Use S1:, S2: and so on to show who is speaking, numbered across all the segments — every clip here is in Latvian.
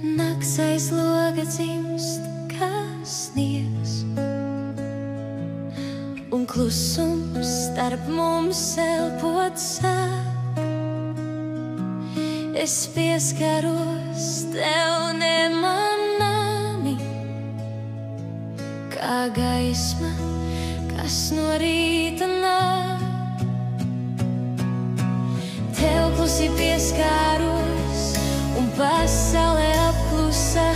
S1: Nakts aiz loga dzimst kā sniegs, un klusums starp mums elpot sāk. Es pieskaros tev nemanāmi, kā gaisma, kas no rīta nāk. Tev klusi pieskāros, un pasaule apklusa.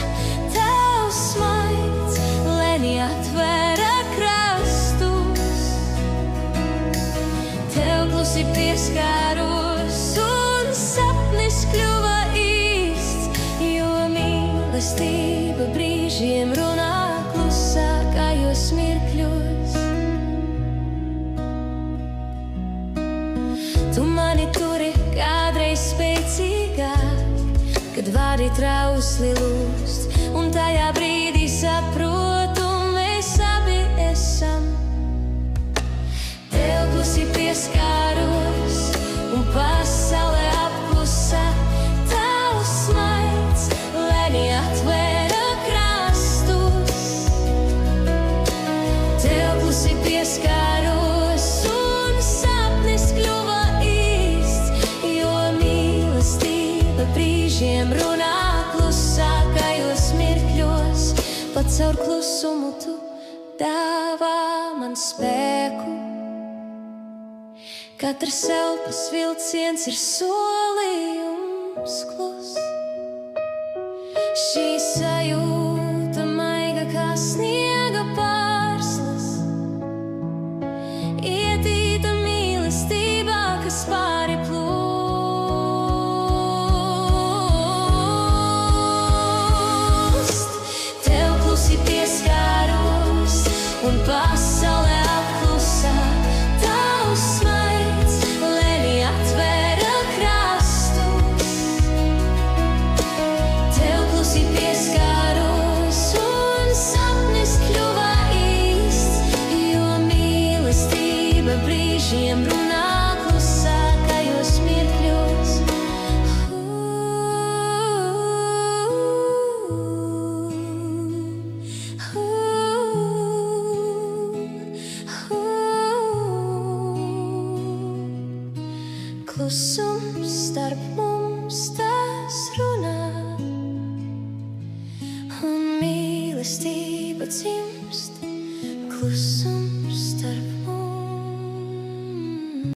S1: Tavs smaids lēni atvēra krastus. Tev klusi pieskāros, un sapnis kļuva īsts, jo mīlestība brīžiem runā klusākajos mirkļos. Tu mani turi kādreiz spēcīgāk, kad vārdi trausli lūst, un tajā brīdī saprotu, mēs abi esam. Tev klusi pieskāros, un pasaule apklusa. Tavs smaids lēni atvēra krastus. Tev klusi pieskāros, un sapnis kļuva īsts, jo mīlestība brīžiem runā klusākajos mirkļos. Pat caur klusumu tu dāvā man spēku. Katrs elpas vilciens ir solījums klus. Šī sajūta maiga kā sniega pārslas, ietīta mīlestībā, kas pāri plūst. Tev klusi pieskāros, un pasaule apklusa. Tavs smaids lēni atvēra krastus. Tev klusi pieskāros, un sapnis kļuva īsts, jo mīlestība brīžiem runā klusākajos mirkļos. Klusums starp mums tas runā, un mīlestība dzimst